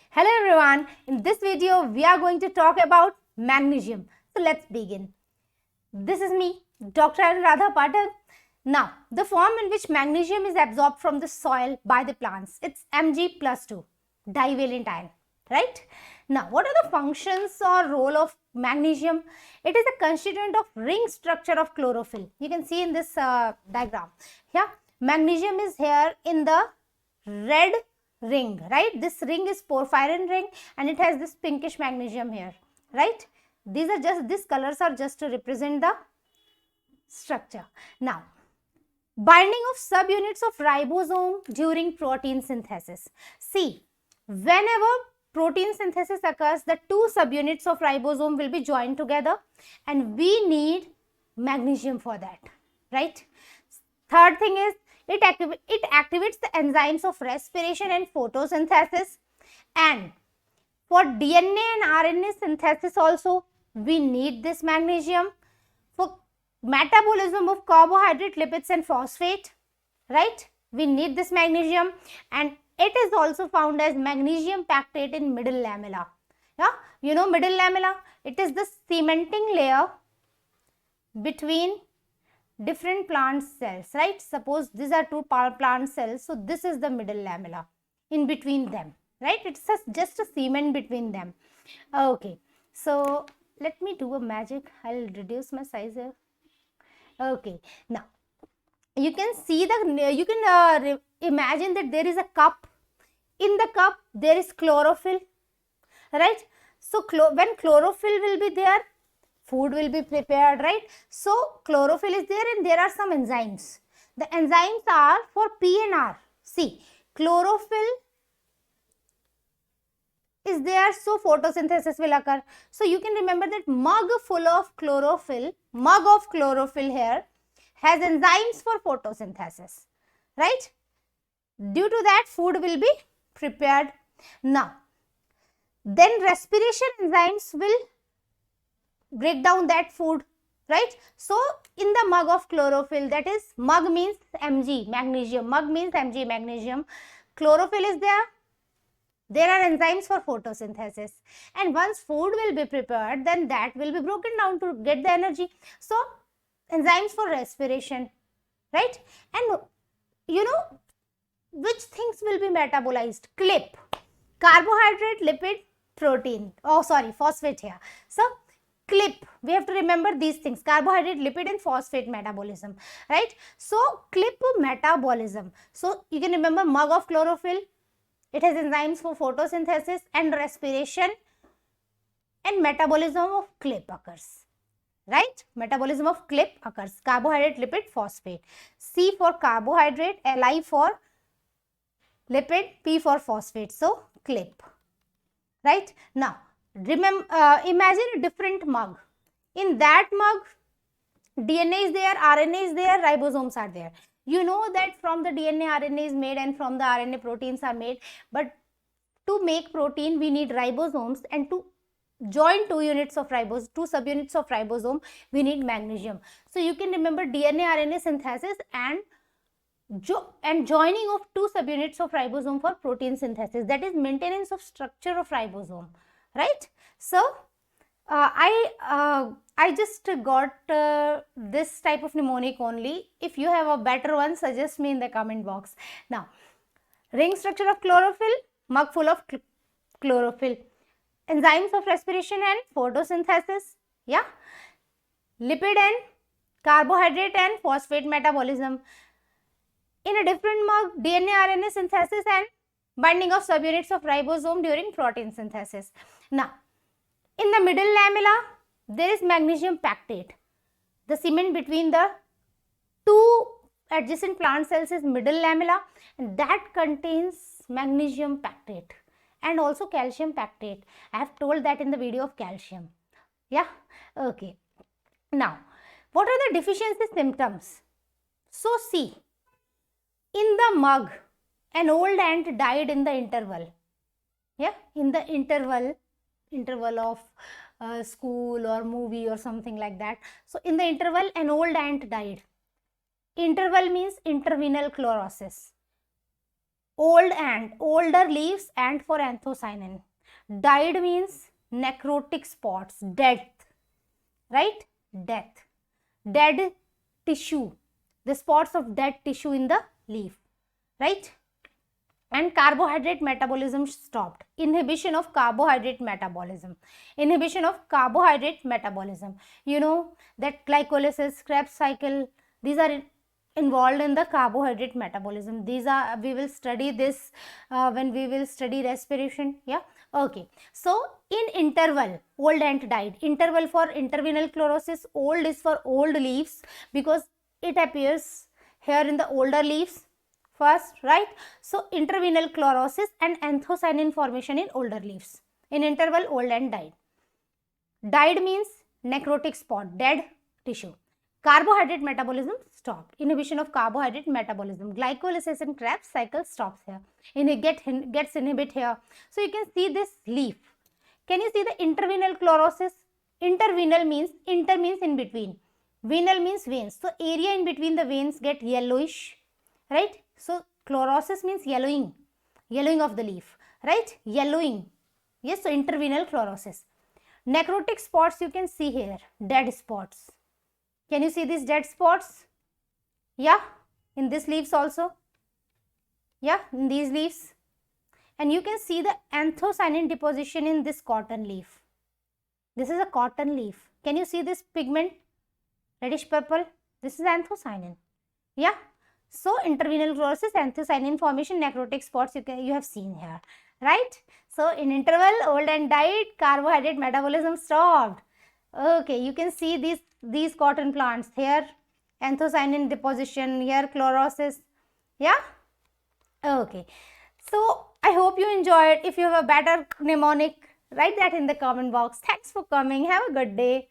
Hello everyone, in this video we are going to talk about magnesium. So let's begin. This is me, Dr. Anuradha Pathak. Now, the form in which magnesium is absorbed from the soil by the plants, it's Mg+2, divalent ion, right? Now, what are the functions or role of magnesium? It is a constituent of ring structure of chlorophyll. You can see in this diagram. Yeah, magnesium is here in the red ring, right? This ring is porphyrin ring and it has this pinkish magnesium here, right? These colors are just to represent the structure. Now, binding of subunits of ribosome during protein synthesis. See, whenever protein synthesis occurs, the two subunits of ribosome will be joined together and we need magnesium for that, right? Third thing is, it activates the enzymes of respiration and photosynthesis, and for DNA and RNA synthesis also we need this magnesium. For metabolism of carbohydrate, lipids and phosphate, right, we need this magnesium, and it is also found as magnesium pactate in middle lamella. Yeah, you know middle lamella, it is the cementing layer between different plant cells, right? Suppose these are two plant cells, so this is the middle lamella in between them, right? It's just a cement between them. Okay, so let me do a magic. I'll reduce my size here. Okay, now you can see imagine that there is a cup. In the cup there is chlorophyll, right? So when chlorophyll will be there, food will be prepared, right? So chlorophyll is there and there are some enzymes. The enzymes are for P and R. See, chlorophyll is there, so photosynthesis will occur. So you can remember that mug of chlorophyll here has enzymes for photosynthesis, right? Due to that, food will be prepared. Now, then respiration enzymes will break down that food, right? So in the mug of chlorophyll, that is, mug means Mg, magnesium, mug means Mg, magnesium, chlorophyll is there are enzymes for photosynthesis, and once food will be prepared, then that will be broken down to get the energy. So enzymes for respiration, right? And you know which things will be metabolized? CLIP, carbohydrate, lipid, protein, phosphate here. So CLIP, we have to remember these things: carbohydrate, lipid and phosphate metabolism, right? So CLIP metabolism, so you can remember mug of chlorophyll, it has enzymes for photosynthesis and respiration, and metabolism of CLIP occurs, right? Metabolism of CLIP occurs: carbohydrate, lipid, phosphate. C for carbohydrate, Li for lipid, P for phosphate, so CLIP, right? Now remember, imagine a different mug. In that mug, DNA is there, RNA is there, ribosomes are there. You know that from the DNA, RNA is made and from the RNA, proteins are made. But to make protein, we need ribosomes, and to join two subunits of ribosome, we need magnesium. So you can remember DNA, RNA synthesis and joining of two subunits of ribosome for protein synthesis. That is maintenance of structure of ribosome, right? So I just got this type of mnemonic only. If you have a better one, suggest me in the comment box. Now, ring structure of chlorophyll, mug full of chlorophyll, enzymes of respiration and photosynthesis, yeah, lipid and carbohydrate and phosphate metabolism. In a different mug, DNA, RNA synthesis and binding of subunits of ribosome during protein synthesis. Now, in the middle lamella, there is magnesium pactate. The cement between the two adjacent plant cells is middle lamella, and that contains magnesium pactate and also calcium pactate. I have told that in the video of calcium. Yeah, okay. Now, what are the deficiency symptoms? So, see, in the mug, an old ant died in the interval. Yeah, in the interval of school or movie or something like that. So in the interval, an old ant died. Interval means intervenal chlorosis. old and older leaves, and for anthocyanin. Died means necrotic spots, death, right? Death, dead tissue, the spots of dead tissue in the leaf, right? And carbohydrate metabolism stopped. Inhibition of carbohydrate metabolism. Inhibition of carbohydrate metabolism. You know that glycolysis, Krebs cycle, these are involved in the carbohydrate metabolism. These are, we will study this when we will study respiration. Yeah. Okay. So in interval, old and died. Interval for intervenal chlorosis. Old is for old leaves because it appears here in the older leaves first, right? So intervenal chlorosis and anthocyanin formation in older leaves. In interval, old and died. Died means necrotic spot, dead tissue. Carbohydrate metabolism stopped. Inhibition of carbohydrate metabolism. Glycolysis and Krebs cycle stops here. Gets inhibit here. So you can see this leaf. Can you see the intervenal chlorosis? Intervenal means, inter means in between. Venal means veins. So area in between the veins get yellowish, right? So chlorosis means yellowing, yellowing of the leaf, right? Yellowing. Yes, so intervenal chlorosis. Necrotic spots you can see here, dead spots. Can you see these dead spots? Yeah, in these leaves also. Yeah, in these leaves. And you can see the anthocyanin deposition in this cotton leaf. This is a cotton leaf. Can you see this pigment? Reddish purple. This is anthocyanin. Yeah. So intervenal chlorosis, anthocyanin formation, necrotic spots you have seen here, right? So in interval, old and died, carbohydrate metabolism stopped. Okay, you can see these cotton plants here, anthocyanin deposition, here chlorosis. Yeah. Okay. So I hope you enjoyed. If you have a better mnemonic, write that in the comment box. Thanks for coming. Have a good day.